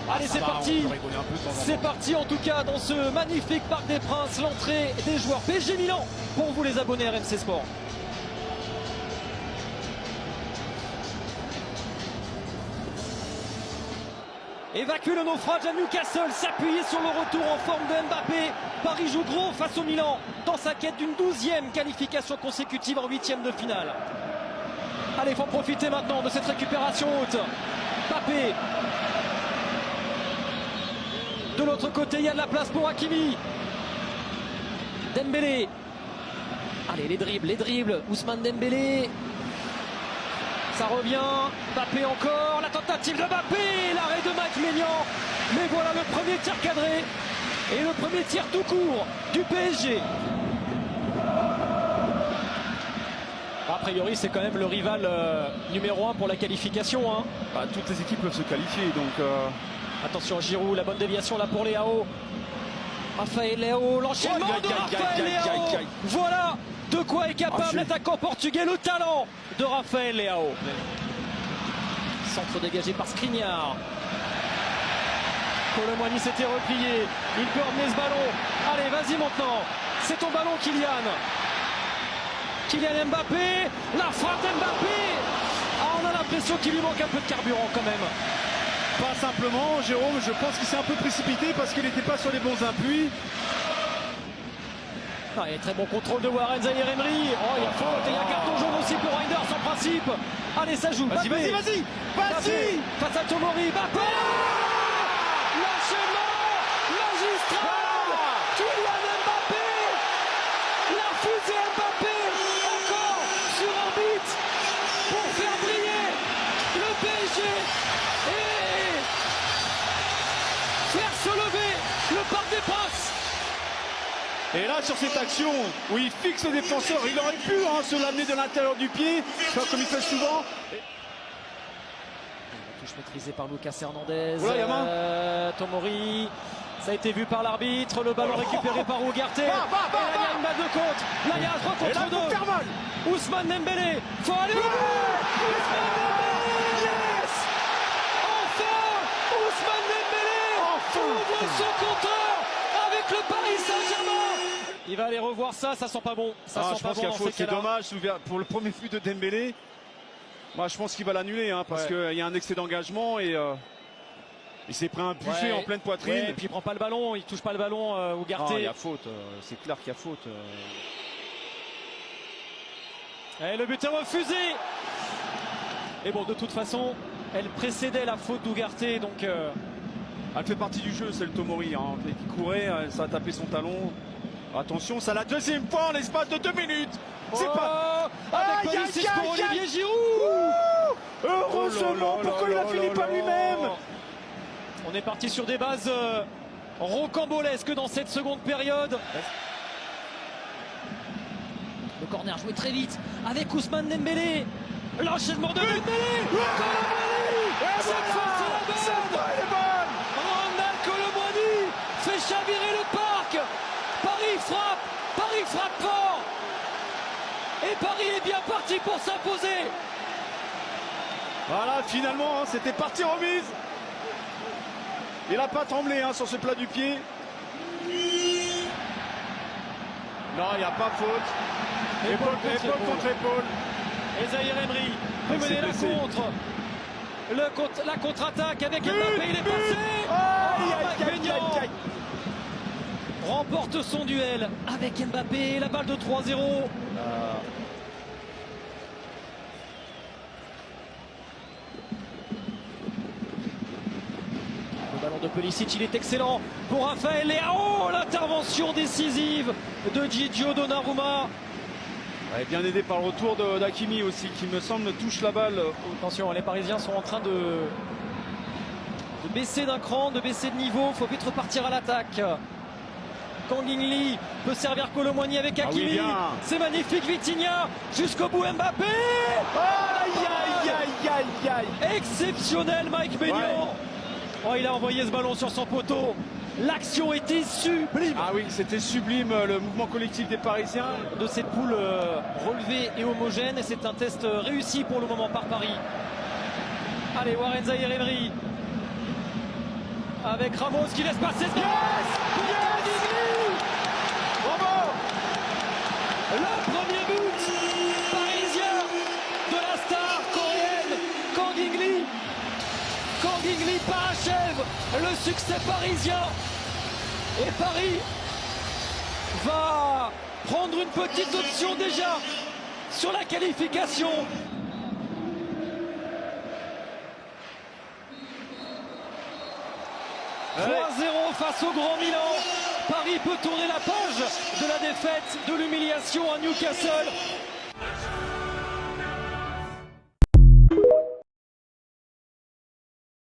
Allez, c'est parti. C'est parti en tout cas dans ce magnifique Parc des Princes. L'entrée des joueurs PSG Milan pour vous les abonnés RMC Sport. Évacue le naufrage à Newcastle, s'appuyer sur le retour en forme de Mbappé. Paris joue gros face au Milan dans sa quête d'une 12e qualification consécutive en 8e de finale. Allez, il faut profiter maintenant de cette récupération haute. Mbappé. De l'autre côté, il y a de la place pour Hakimi. Dembélé. Allez, les dribbles. Ousmane Dembélé. Ça revient. Mbappé encore. La tentative de Mbappé. L'arrêt de Mike Maignan. Mais voilà le premier tir cadré. Et le premier tir tout court du PSG. A priori, c'est quand même le rival numéro 1 pour la qualification. Hein. Bah, toutes les équipes peuvent se qualifier. Donc, attention, Giroud, la bonne déviation là pour Leao. Raphaël Leao, l'enchaînement de Raphaël Leao. Voilà de quoi est capable l'attaquant portugais, le talent de Raphaël Leao. Centre dégagé par Skriniar. Colomboigny s'était replié. Il peut emmener ce ballon. Allez, vas-y maintenant. C'est ton ballon, Kylian. Kylian Mbappé. La frappe d'Mbappé. Ah, on a l'impression qu'il lui manque un peu de carburant quand même. pas simplement, Jérôme, je pense qu'il s'est un peu précipité parce qu'il n'était pas sur les bons appuis. Ah, il y a très bon contrôle de Warren Zaïre-Emery. Oh, il y a faute et il y a carton jaune aussi pour Reinders en principe. Allez, ça joue. Vas-y. Face à Tomori. Mbappé. L'enchaînement magistral. Kylian Mbappé. La fusée Mbappé. Encore sur un but pour faire briller le PSG et faire se lever le Parc des Princes. Et là, sur cette action où il fixe le défenseur, il aurait pu se l'amener de l'intérieur du pied, comme il fait souvent. Touche maîtrisée par Lucas Hernandez. Voilà, Tomori. Ça a été vu par l'arbitre. Le ballon récupéré par Ugarte. Et là, il y a une balle de contre. Là, il y a un 3 contre 2. Ousmane Dembélé. Faut aller au but. Ousmane Dembélé. Yes. Enfin, Ousmane Dembélé ouvre son compteur avec le Paris Saint-Germain. Il va aller revoir ça sent pas bon. Ça sent je pas pense bon qu'il y a dans faute, ces c'est cas-là. dommage pour le premier but de Dembélé. Moi, je pense qu'il va l'annuler parce qu'il y a un excès d'engagement et il s'est pris un buffet en pleine poitrine. Et puis il prend pas le ballon, il touche pas le ballon Ugarte. Il y a faute, c'est clair qu'il y a faute. Et le but est refusé. Et bon, de toute façon, elle précédait la faute d'Ugarte, donc. Elle fait partie du jeu, c'est le Tomori qui courait, ça a tapé son talon. Attention, c'est la deuxième fois en l'espace de 2 minutes. C'est pas. Avec Pulisic pour Olivier Giroud. Heureusement, pourquoi il a fini pas lui-même? On est parti sur des bases rocambolesques dans cette seconde période. Le corner joué très vite avec Ousmane Dembélé. L'enchaînement de Dembélé. Cette fois, c'est la bonne. Ronald Colomboigny fait chavirer le parc. Paris frappe fort. Et Paris est bien parti pour s'imposer. Voilà, finalement, c'était parti remise. Il n'a pas tremblé sur ce plat du pied. Non, il n'y a pas faute. Épaule contre épaule. Et Zaïre-Emery peut mener la contre. La contre-attaque avec Mbappé, il est passé. Maignan remporte son duel avec Mbappé. La balle de 3-0. Le ballon de Pulisic, il est excellent pour Raphaël Leao. L'intervention décisive de Gigio Donnarumma. Bien aidé par le retour d'Hakimi aussi, qui me semble touche la balle. Attention, les Parisiens sont en train de baisser d'un cran, de baisser de niveau. Il faut vite repartir à l'attaque. Kang In Lee peut servir Colomboigny avec Hakimi. C'est magnifique, Vitinha. Jusqu'au bout, Mbappé. Aïe. Exceptionnel, Mike Maignan. Oh, il a envoyé ce ballon sur son poteau. L'action était sublime. Ah oui, c'était sublime, le mouvement collectif des Parisiens. De cette poule relevée et homogène. Et c'est un test réussi pour le moment par Paris. Allez, Warren Zaïre-Emery. avec Ramos qui laisse passer ce Bravo! Le premier but parisien de la star coréenne Kang In-lee. Kang In-lee parachève le succès parisien. Et Paris va prendre une petite option déjà sur la qualification. Ouais. 3-0 face au Grand Milan. Paris peut tourner la page de la défaite, de l'humiliation à Newcastle.